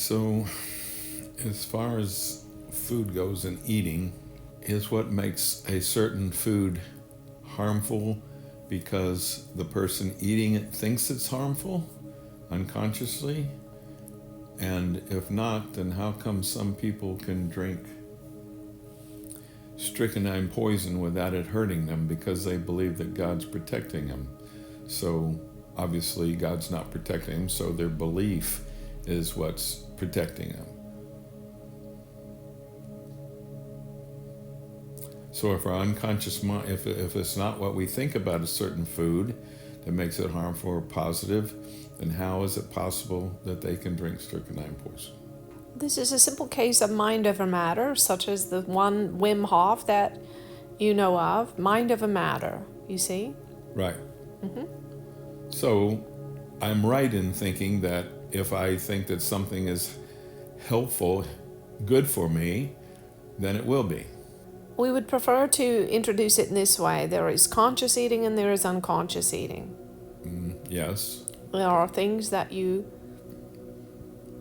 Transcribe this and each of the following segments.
So, as far as food goes and eating, is what makes a certain food harmful because the person eating it thinks it's harmful unconsciously? And if not, then how come some people can drink strychnine poison without it hurting them because they believe that God's protecting them? So obviously God's not protecting them, so their belief is what's protecting them. So if our unconscious mind, if it's not what we think about a certain food that makes it harmful or positive, then how is it possible that they can drink strychnine poison? This is a simple case of mind over matter, such as the one Wim Hof that you know of. Mind over matter, you see? Right. So I'm right in thinking that if I think that something is helpful, good for me, then it will be. We would prefer to introduce it in this way. There is conscious eating and there is unconscious eating. Yes. There are things that you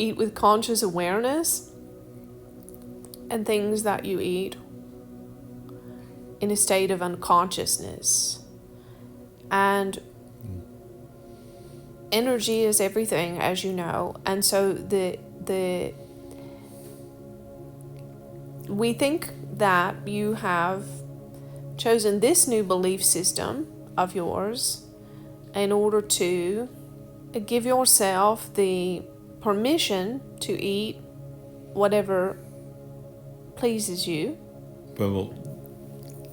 eat with conscious awareness and things that you eat in a state of unconsciousness. And energy is everything, as you know. And so we think that you have chosen this new belief system of yours in order to give yourself the permission to eat whatever pleases you. Well,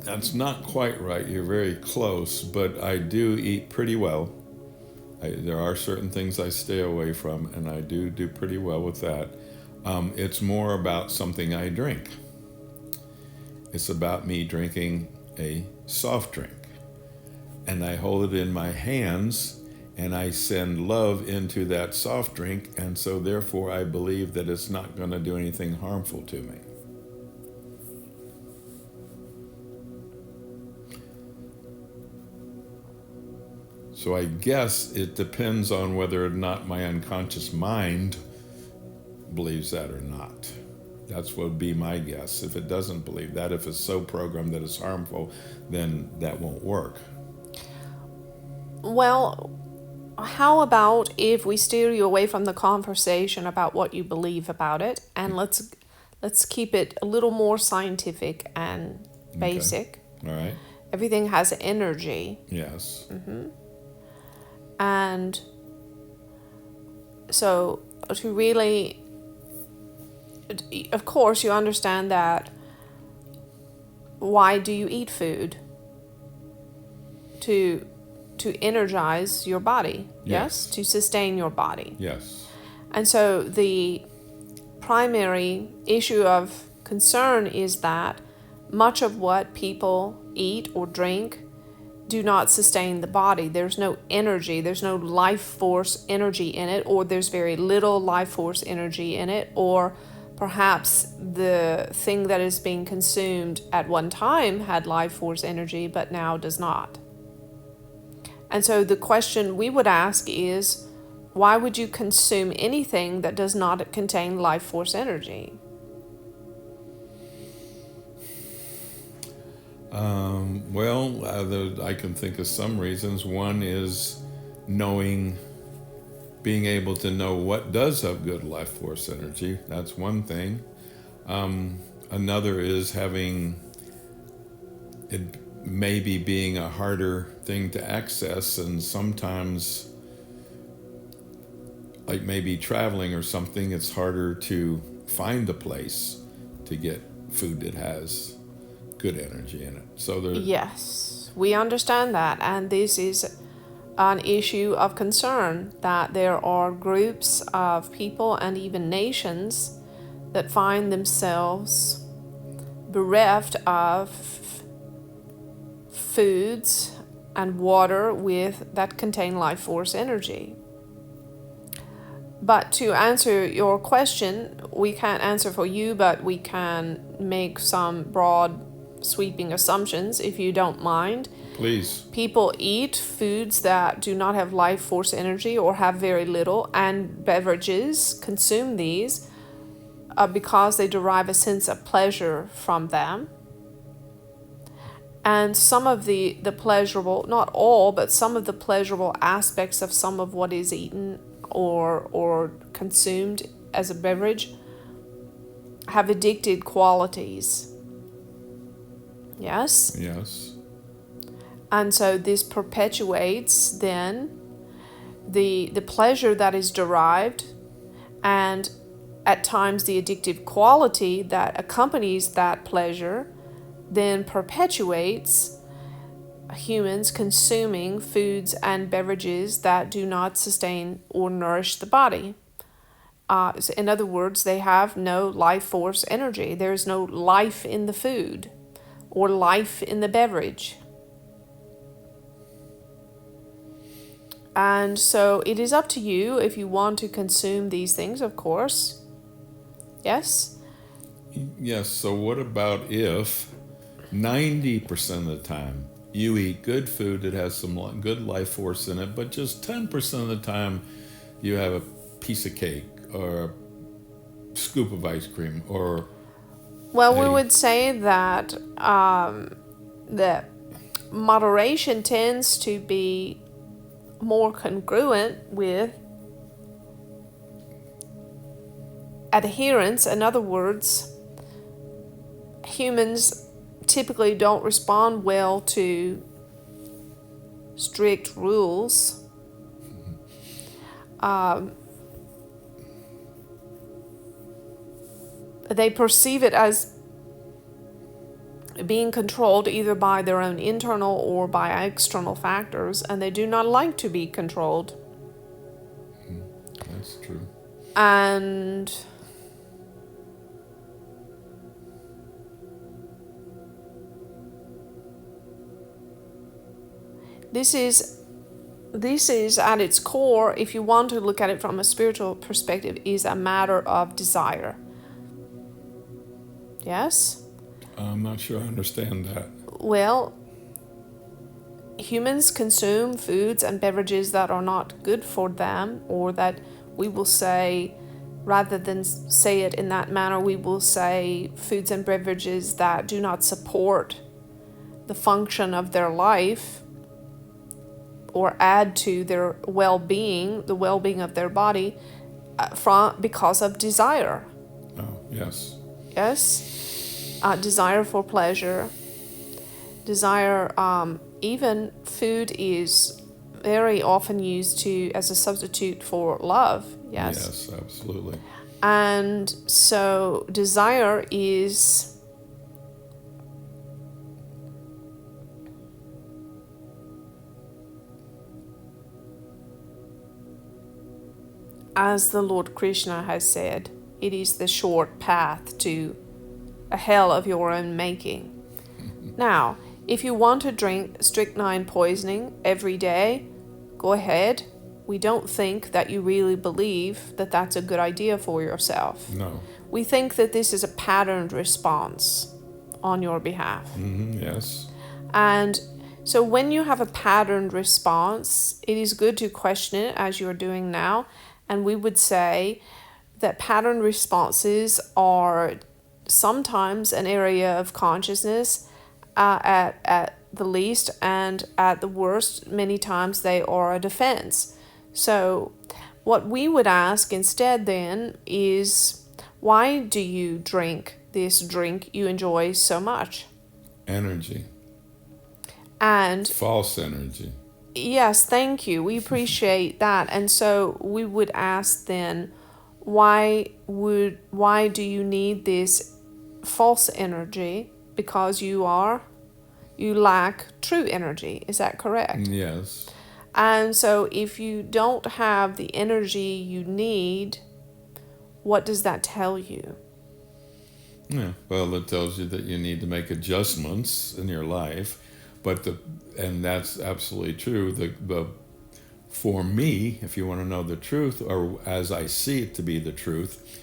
that's not quite right. You're very close, but I do eat pretty well. There are certain things I stay away from, and I do pretty well with that. It's more about something I drink. It's about me drinking a soft drink. And I hold it in my hands, and I send love into that soft drink, and so therefore I believe that it's not going to do anything harmful to me. So I guess it depends on whether or not my unconscious mind believes that or not. That's what would be my guess. If it doesn't believe that, if it's so programmed that it's harmful, then that won't work. Well, how about if we steer you away from the conversation about what you believe about it, and let's keep it a little more scientific and basic. Okay. All right. Everything has energy. Yes. And so to really, of course, you understand that. Why do you eat food? To energize your body, yes? To sustain your body. Yes. And so the primary issue of concern is that much of what people eat or drink do not sustain the body. There's no energy, there's no life force energy in it, or there's very little life force energy in it, or perhaps the thing that is being consumed at one time had life force energy but now does not. And so the question we would ask is, why would you consume anything that does not contain life force energy? I can think of some reasons. One is being able to know what does have good life force energy. That's one thing. Another is having it maybe being a harder thing to access, and sometimes, like maybe traveling or something, it's harder to find a place to get food that has good energy in it. So yes, we understand that, and this is an issue of concern, that there are groups of people and even nations that find themselves bereft of foods and water that contain life force energy. But to answer your question, we can't answer for you, but we can make some broad sweeping assumptions, if you don't mind. Please. People eat foods that do not have life force energy or have very little, and beverages, consume these because they derive a sense of pleasure from them. And some of the pleasurable, not all, but some of the pleasurable aspects of some of what is eaten or consumed as a beverage have addicted qualities. Yes? Yes. And so this perpetuates then the pleasure that is derived, and at times the addictive quality that accompanies that pleasure then perpetuates humans consuming foods and beverages that do not sustain or nourish the body. In other words, they have no life force energy. There is no life in the food or life in the beverage. And so it is up to you if you want to consume these things, of course. Yes? Yes, so what about if 90% of the time you eat good food that has some good life force in it, but just 10% of the time you have a piece of cake or a scoop of ice cream or... Well, we would say that that moderation tends to be more congruent with adherence. In other words, humans typically don't respond well to strict rules. They perceive it as being controlled either by their own internal or by external factors, and they do not like to be controlled. That's true. And this is at its core, if you want to look at it from a spiritual perspective, is a matter of desire. Yes? I'm not sure I understand that. Well, humans consume foods and beverages that are not good for them, or that we will say, rather than say it in that manner, we will say foods and beverages that do not support the function of their life or add to their well-being, the well-being of their body, because of desire. Oh, yes. Yes? Desire for pleasure. Desire, even food is very often used as a substitute for love. Yes? Yes, absolutely. And so desire is as the Lord Krishna has said, it is the short path to a hell of your own making. Now, if you want to drink strychnine poisoning every day, go ahead. We don't think that you really believe that that's a good idea for yourself. No. We think that this is a patterned response on your behalf. Yes. And so when you have a patterned response, it is good to question it as you're doing now. And we would say that pattern responses are sometimes an area of consciousness at the least, and at the worst, many times they are a defense. So what we would ask instead then is, why do you drink this drink you enjoy so much? Energy. And false energy. Yes, thank you. We appreciate that. And so we would ask then, why do you need this false energy? Because you lack true energy. Is that correct? Yes. And so if you don't have the energy you need, what does that tell you? Yeah. Well, it tells you that you need to make adjustments in your life. And that's absolutely true. For me, if you want to know the truth, or as I see it to be the truth,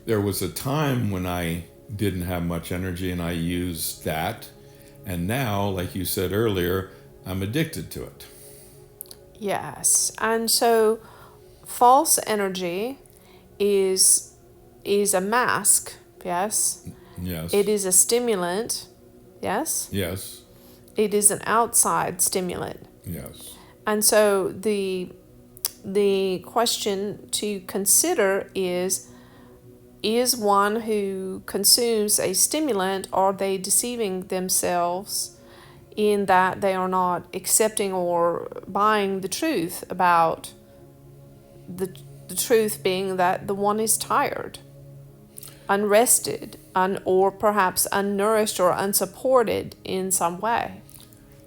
there was a time when I didn't have much energy and I used that And now, like you said earlier, I'm addicted to it. Yes. And so false energy is a mask, yes. Yes. It is a stimulant, yes. Yes. It is an outside stimulant. Yes. And so the question to consider is one who consumes a stimulant, are they deceiving themselves in that they are not accepting or buying the truth about the truth being that the one is tired, unrested, or perhaps unnourished or unsupported in some way?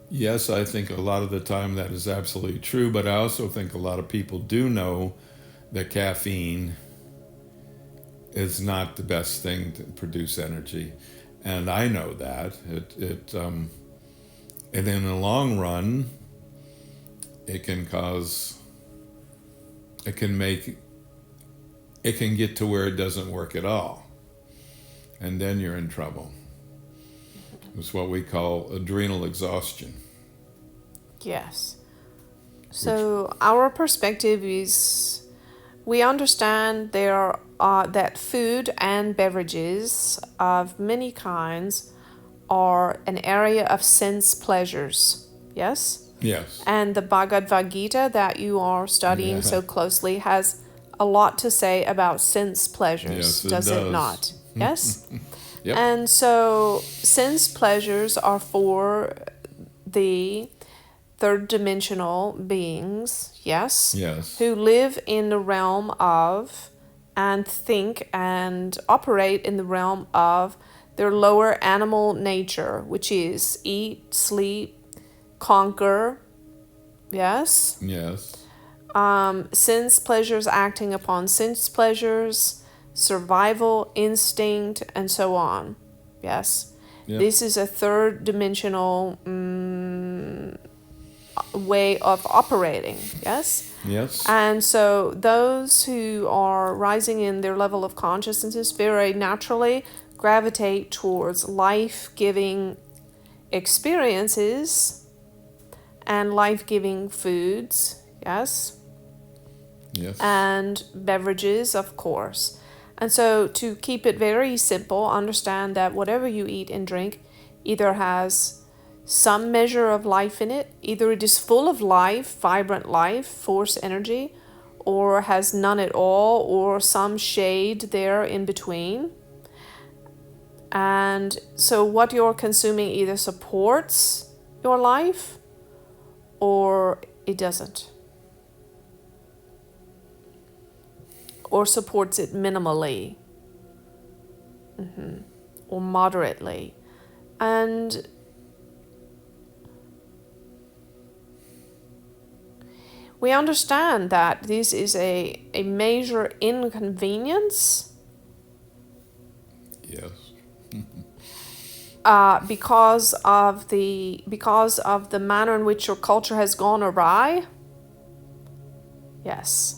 Yes, I think a lot of the time that is absolutely true, but I also think a lot of people do know that caffeine is not the best thing to produce energy. And I know that. And in the long run, it can get to where it doesn't work at all. And then you're in trouble. It's what we call adrenal exhaustion. Yes. So our perspective is, we understand there are that food and beverages of many kinds are an area of sense pleasures. Yes? Yes. And the Bhagavad Gita that you are studying Yeah. so closely has a lot to say about sense pleasures, Yes, it does it does. not? Yes? Yep. And so sense pleasures are for the third dimensional beings, yes? Yes. Who live in the realm of and think and operate in the realm of their lower animal nature, which is eat, sleep, conquer, yes? Yes. Sense pleasures acting upon sense pleasures, survival instinct, and so on. Yes? Yep. This is a third dimensional way of operating. Yes? Yes. And so those who are rising in their level of consciousness very naturally gravitate towards life-giving experiences and life-giving foods, yes? Yes. And beverages, of course. And so to keep it very simple, understand that whatever you eat and drink either has some measure of life in it, either it is full of life, vibrant life, force energy, or has none at all, or some shade there in between. And so what you're consuming either supports your life or it doesn't. Or supports it minimally. Or moderately. And we understand that this is a major inconvenience. Yes. Because of the manner in which your culture has gone awry. Yes.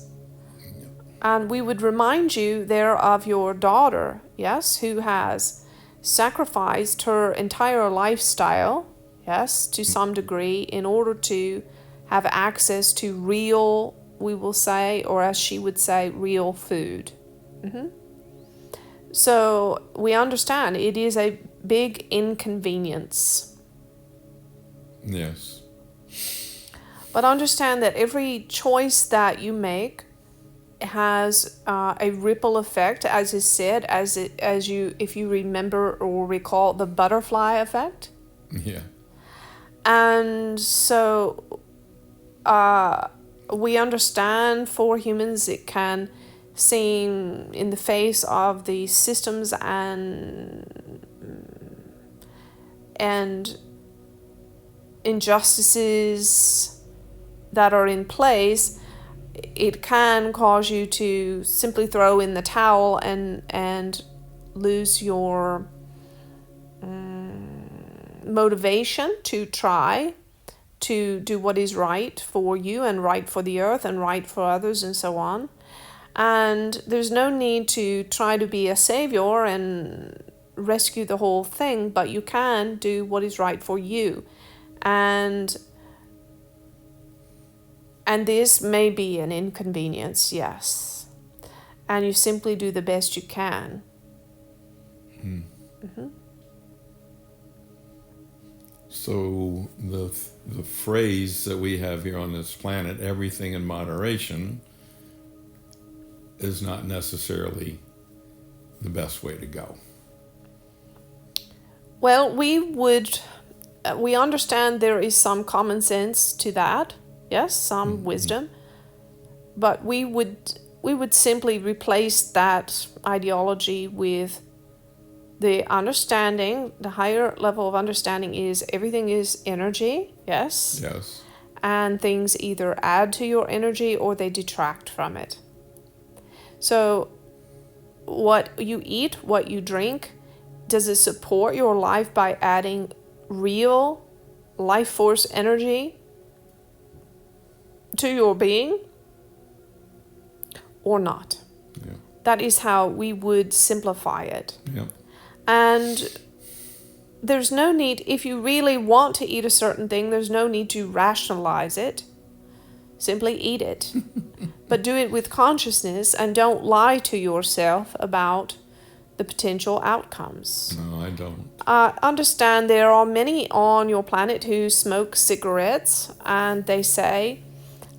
And we would remind you there of your daughter, yes, who has sacrificed her entire lifestyle, yes, to some degree, in order to have access to real, we will say, or as she would say, real food. So we understand it is a big inconvenience. Yes. But understand that every choice that you make has a ripple effect, as is said, if you remember or recall the butterfly effect. Yeah. And so we understand for humans it can seem, in the face of the systems and injustices that are in place, it can cause you to simply throw in the towel and lose your motivation to try to do what is right for you and right for the earth and right for others and so on. And there's no need to try to be a savior and rescue the whole thing, but you can do what is right for you. And this may be an inconvenience, yes. And you simply do the best you can. Mm-hmm. So the phrase that we have here on this planet, everything in moderation, is not necessarily the best way to go. Well, we understand there is some common sense to that, yes, some wisdom, but we would simply replace that ideology with the understanding. The higher level of understanding is everything is energy, yes? Yes. And things either add to your energy or they detract from it. So what you eat, what you drink, does it support your life by adding real life force energy to your being or not? Yeah. That is how we would simplify it. Yeah. And there's no need, if you really want to eat a certain thing, there's no need to rationalize it. Simply eat it. But do it with consciousness and don't lie to yourself about the potential outcomes. No, I don't. Understand there are many on your planet who smoke cigarettes and they say,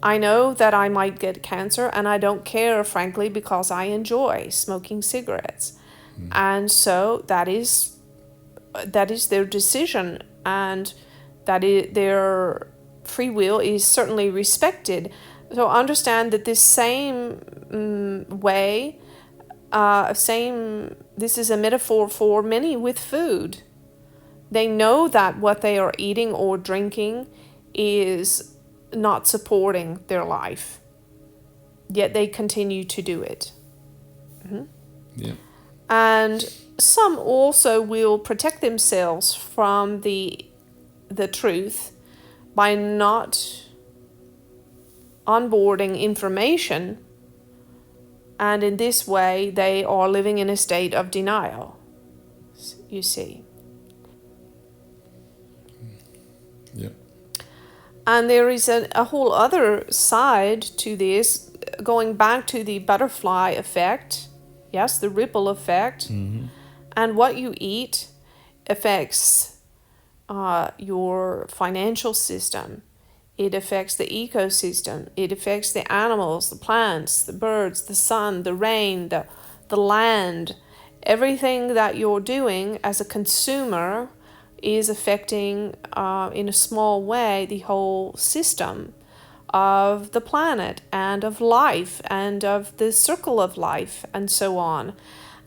I know that I might get cancer and I don't care, frankly, because I enjoy smoking cigarettes. And so that is their decision, and that is their free will is certainly respected. So understand that this same way, this is a metaphor for many with food. They know that what they are eating or drinking is not supporting their life, yet they continue to do it. Mm-hmm. Yeah. And some also will protect themselves from the truth by not onboarding information, and in this way they are living in a state of denial, you see. Yeah. And there is a whole other side to this, going back to the butterfly effect, yes, the ripple effect. Mm-hmm. And what you eat affects your financial system. It affects the ecosystem. It affects the animals, the plants, the birds, the sun, the rain, the land. Everything that you're doing as a consumer is affecting, in a small way, the whole system of the planet and of life and of the circle of life and so on.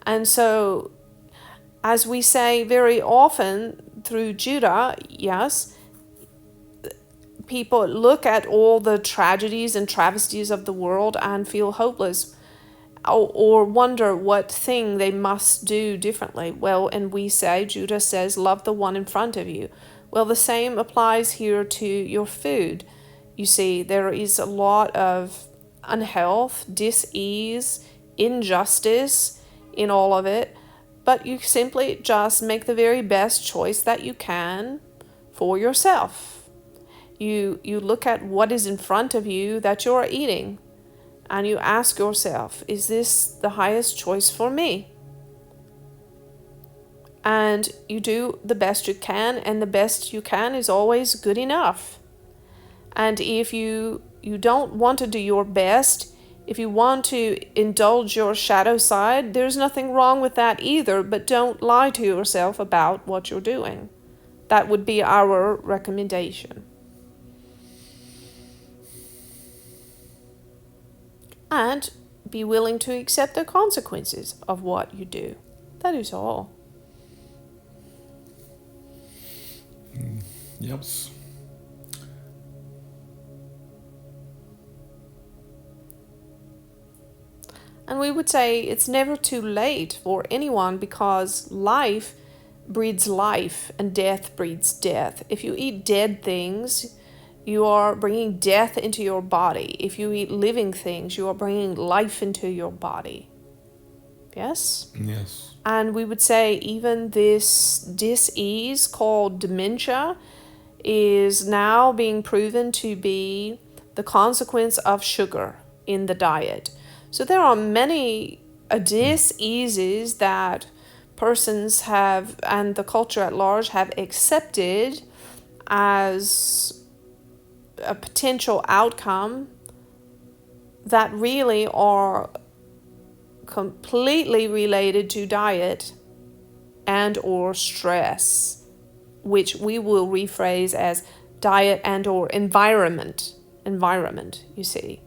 And so, as we say very often through Judah, yes, people look at all the tragedies and travesties of the world and feel hopeless, or wonder what thing they must do differently. Well, and we say, Judah says, love the one in front of you. Well, the same applies here to your food. You see, there is a lot of unhealth, dis-ease, injustice in all of it, but you simply just make the very best choice that you can for yourself. You look at what is in front of you that you're eating, and you ask yourself, is this the highest choice for me? And you do the best you can, and the best you can is always good enough. And if you don't want to do your best, if you want to indulge your shadow side, there's nothing wrong with that either, but don't lie to yourself about what you're doing. That would be our recommendation. And be willing to accept the consequences of what you do. That is all. Yep. And we would say it's never too late for anyone, because life breeds life and death breeds death. If you eat dead things, you are bringing death into your body. If you eat living things, you are bringing life into your body. Yes? Yes. And we would say even this dis-ease called dementia is now being proven to be the consequence of sugar in the diet. So there are many dis-eases that persons have, and the culture at large, have accepted as a potential outcome that really are completely related to diet and or stress, which we will rephrase as diet and or environment, you see.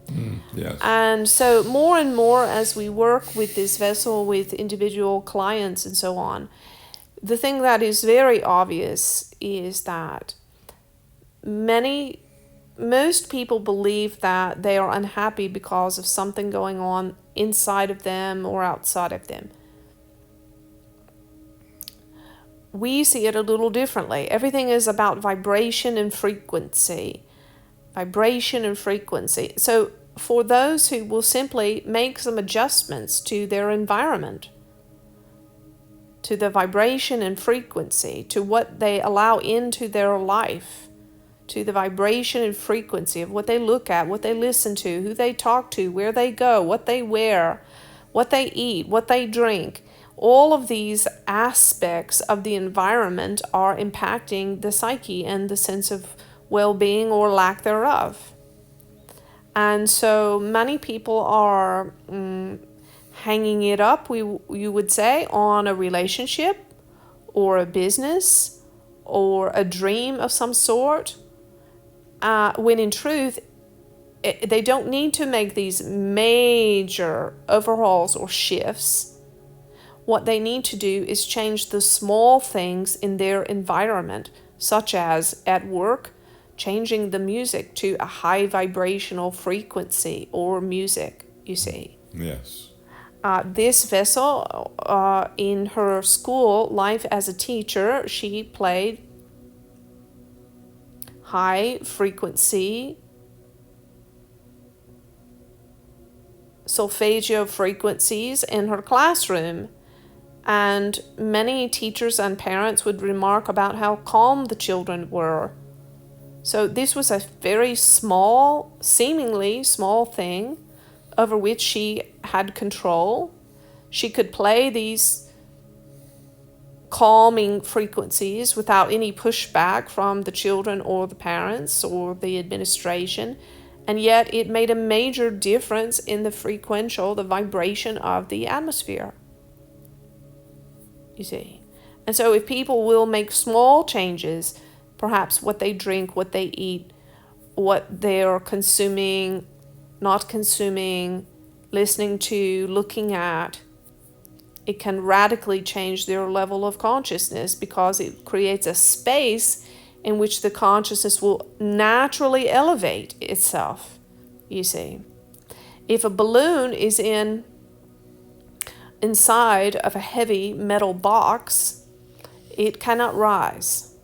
Yes. And so more and more as we work with this vessel with individual clients and so on, the thing that is very obvious is that most people believe that they are unhappy because of something going on inside of them or outside of them. We see it a little differently. Everything is about vibration and frequency. Vibration and frequency. So for those who will simply make some adjustments to their environment, to the vibration and frequency, to what they allow into their life, to the vibration and frequency of what they look at, what they listen to, who they talk to, where they go, what they wear, what they eat, what they drink. All of these aspects of the environment are impacting the psyche and the sense of well-being or lack thereof. And so many people are hanging it up, you would say, on a relationship or a business or a dream of some sort, when in truth, they don't need to make these major overhauls or shifts. What they need to do is change the small things in their environment, such as at work, changing the music to a high vibrational frequency or music, you see. Yes. This vessel, in her school life as a teacher, she played high frequency solfeggio frequencies in her classroom. And many teachers and parents would remark about how calm the children were. So this was a very small, seemingly small thing over which she had control. She could play these calming frequencies without any pushback from the children or the parents or the administration. And yet it made a major difference in the the vibration of the atmosphere. You see. And so if people will make small changes, perhaps what they drink, what they eat, what they're consuming, not consuming, listening to, looking at, it can radically change their level of consciousness because it creates a space in which the consciousness will naturally elevate itself, you see. If a balloon is inside of a heavy metal box, it cannot rise.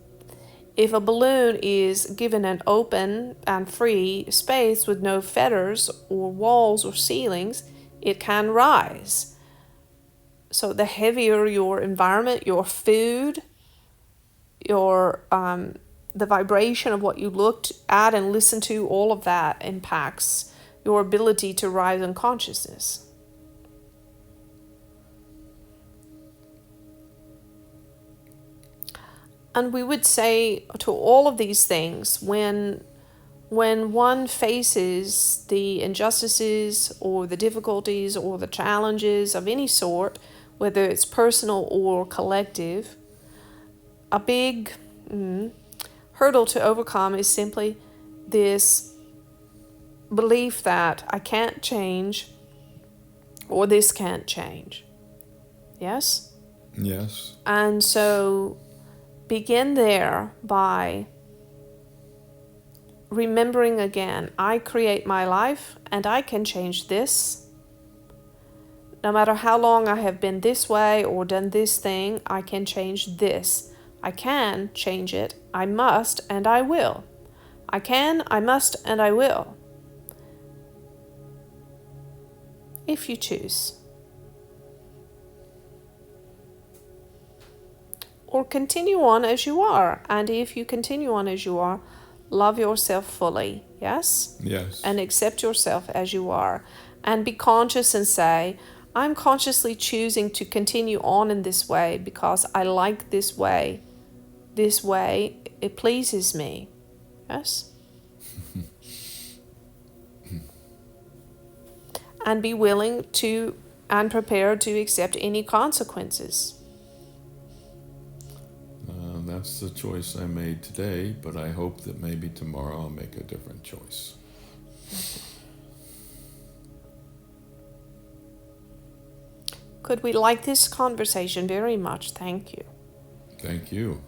If a balloon is given an open and free space with no fetters or walls or ceilings, it can rise. So the heavier your environment, your food, your the vibration of what you looked at and listened to, all of that impacts your ability to rise in consciousness. And we would say to all of these things, when one faces the injustices or the difficulties or the challenges of any sort, whether it's personal or collective, a big hurdle to overcome is simply this belief that I can't change or this can't change. Yes? Yes. And so begin there by remembering again, I create my life and I can change this. No matter how long I have been this way or done this thing, I can change this. I can change it. I must and I will. I can, I must, and I will. If you choose. or continue on as you are. And if you continue on as you are, love yourself fully, yes? Yes. And accept yourself as you are. And be conscious and say, I'm consciously choosing to continue on in this way because I like this way. This way, it pleases me. Yes? And be willing to and prepared to accept any consequences. That's the choice I made today, but I hope that maybe tomorrow I'll make a different choice. Could we like this conversation very much? Thank you. Thank you.